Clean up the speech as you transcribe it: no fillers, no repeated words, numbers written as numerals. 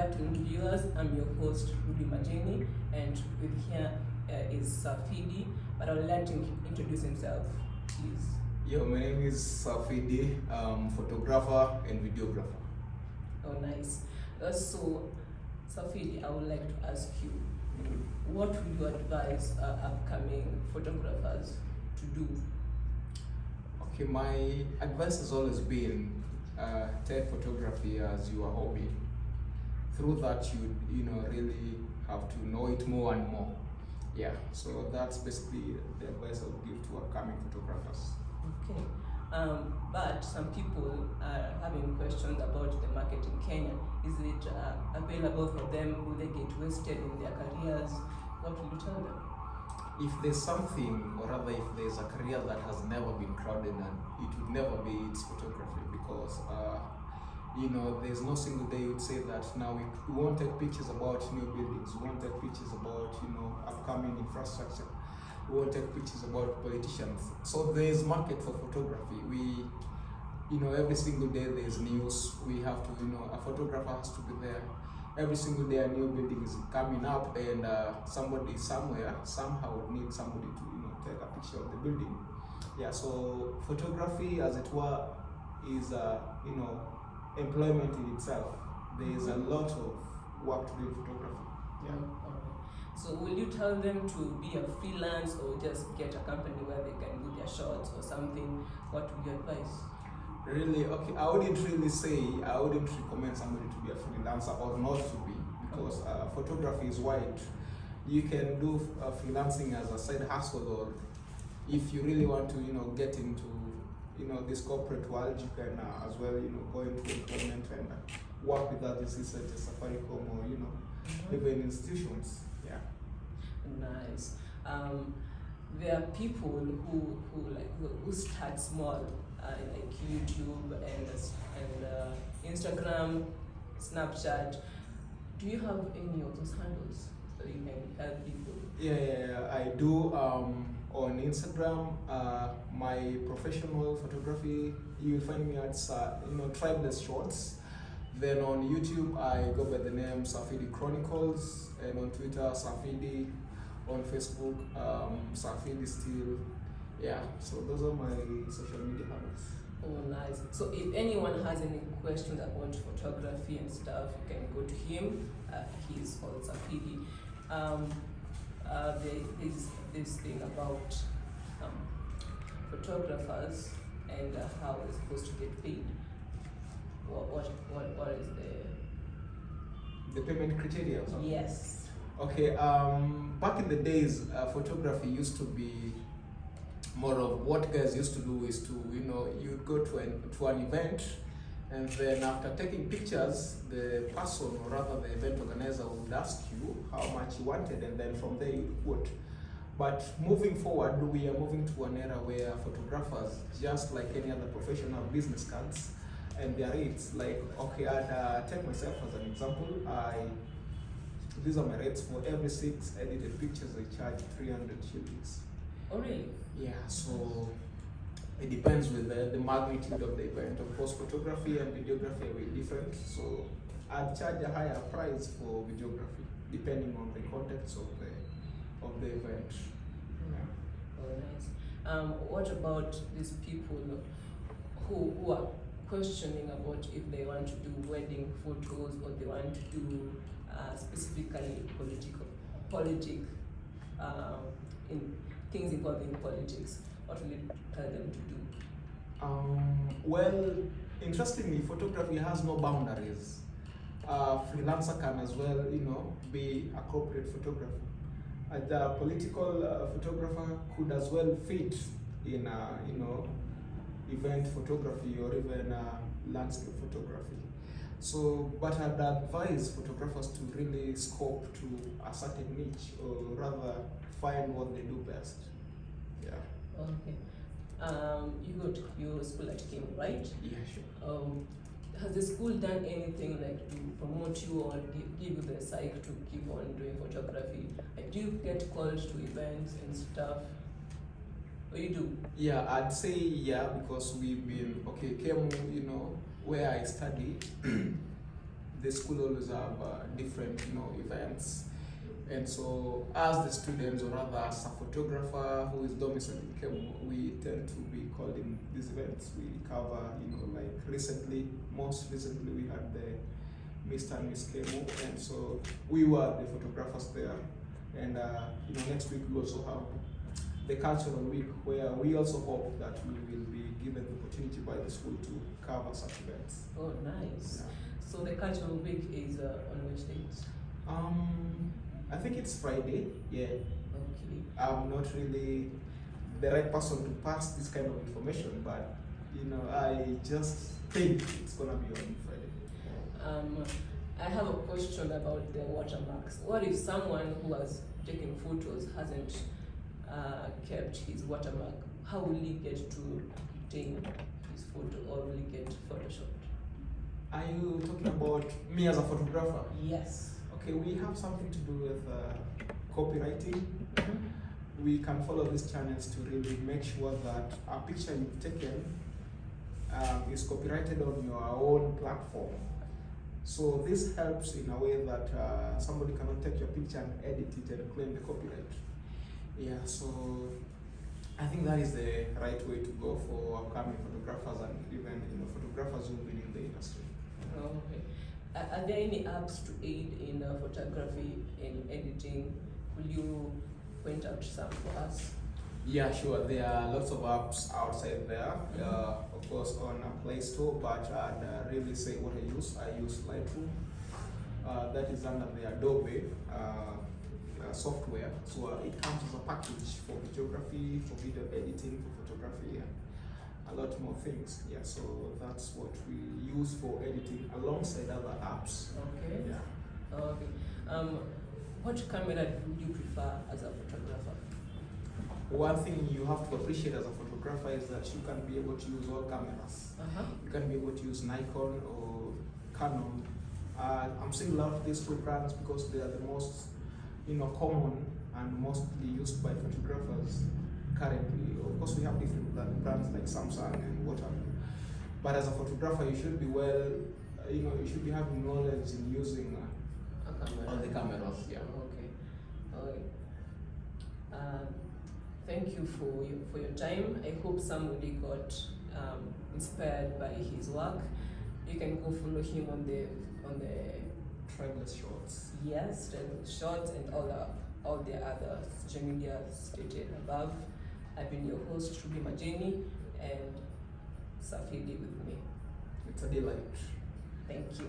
afternoon, viewers. I'm your host, Ruby Majeni, and with here is Phidi, but I would like to introduce himself, please. Yeah, my name is Phidi, photographer and videographer. Oh, nice. So, Phidi, I would like to ask you, what would you advise upcoming photographers to do? Okay, my advice has always been take photography as your hobby. Through that, you really have to know it more and more. Yeah, so that's basically the advice I would give to upcoming photographers. Okay. But some people are having questions about the market in Kenya. Is it available for them? Will they get wasted in their careers? What will you tell them? If there's something, or rather if there's a career that has never been crowded, and it would never be, it's photography, because there's no single day you'd say that now we won't take pictures about new buildings, we won't take pictures about upcoming infrastructure, we won't take pictures about politicians. So there's market for photography. We every single day there's news. We have to, a photographer has to be there. Every single day a new building is coming up, and somebody somewhere somehow needs somebody to take a picture of the building. Yeah, so photography, as it were, is employment in itself. There is a lot of work to do in photography. Yeah. So will you tell them to be a freelance or just get a company where they can do their shots or something? What would you advise? Really, okay, I wouldn't recommend somebody to be a freelancer or not to be, because photography is wide. You can do freelancing as a side hustle, or if you really want to get into this corporate world, you can as well go into employment and work with others such as Safaricom or even institutions. Yeah. Nice. There are people who start small, like YouTube and Instagram, Snapchat. Do you have any of those handles so you can help people? Yeah, I do. On Instagram, my professional photography, you will find me at Tribeless Shots. Then on YouTube, I go by the name Phidi Chronicles, and on Twitter, Phidi. On Facebook, Phidi still. Yeah, so those are my social media handles. Oh, nice. So if anyone has any questions about photography and stuff, you can go to him. He's called Phidi. There's this thing about photographers and how they're supposed to get paid. What is the payment criteria or something? Yes. Okay, back in the days, photography used to be more of what guys used to do is to, you'd go to an event, and then after taking pictures, the person, or rather the event organizer, would ask you how much you wanted, and then from there you would. But moving forward, we are moving to an era where photographers, just like any other professional, business cards, and their rates. Like, okay, I'd take myself as an example. These are my rates. For every 6 edited pictures, I charge 300 shillings. Oh, really? Yeah, so it depends with the magnitude of the event. Of course, photography and videography are very different. So I'd charge a higher price for videography, depending on the context of the event. Yeah. Oh, nice. What about these people who are questioning about if they want to do wedding photos or they want to do specifically in things involving politics? What will you tell them to do? Well, interestingly, photography has no boundaries. Freelancer can as well, be a corporate photographer. The political photographer could as well fit in, event photography or even landscape photography. So, but I'd advise photographers to really scope to a certain niche, or rather find what they do best. Yeah. Okay. You go to your school at Kim, right? Yeah, sure. Has the school done anything like to promote you or give you the psych to keep on doing photography? Like, do you get called to events and stuff? Or you do? Yeah, I'd say yeah, because we've been, KMU, where I study, the school always have different, events. And so, as the students, or rather as a photographer who is domiciled in Kemu, we tend to be called in these events. We cover, like most recently we had the Mr. and Miss Kemu, and so we were the photographers there. And next week we also have the cultural week, where we also hope that we will be given the opportunity by the school to cover such events. Oh, nice. Yeah. So the cultural week is on which date? I think it's Friday. Yeah. Okay. I'm not really the right person to pass this kind of information, but I just think it's gonna be on Friday. I have a question about the watermarks. What if someone who has taken photos hasn't kept his watermark? How will he get to retain his photo, or will he get photoshopped? Are you talking about me as a photographer? Yes. Okay, we have something to do with copywriting. We can follow these channels to really make sure that a picture you've taken is copyrighted on your own platform. So this helps in a way that somebody cannot take your picture and edit it and claim the copyright. Yeah, so I think that is the right way to go for upcoming photographers and even photographers who've been in the industry. Oh, okay. Are there any apps to aid in photography and editing? Will you point out some for us? Yeah, sure. There are lots of apps outside there, of course, on a Play Store, but I'd really say what I use. I use Lightroom. That is under the Adobe software. So it comes as a package for videography, for video editing, for photography, and a lot more things. Yeah, so that's what we use for editing alongside other apps. Okay. Yeah. Okay. What camera would you prefer as a photographer? One thing you have to appreciate as a photographer is that you can be able to use all cameras. You can be able to use Nikon or Canon. I'm single out these two brands because they are the most, common and mostly used by photographers currently. Of course, we have different brands like Samsung and whatever. But as a photographer, you should be you should be having knowledge in using all the cameras. Yeah. Okay. Thank you for your time. I hope somebody got inspired by his work. You can go follow him on the Tribeless Shorts. Yes, Shorts and all the other social media stated above. I've been your host, Ruby Majeni, and Phidi with me. It's a delight. Thank you.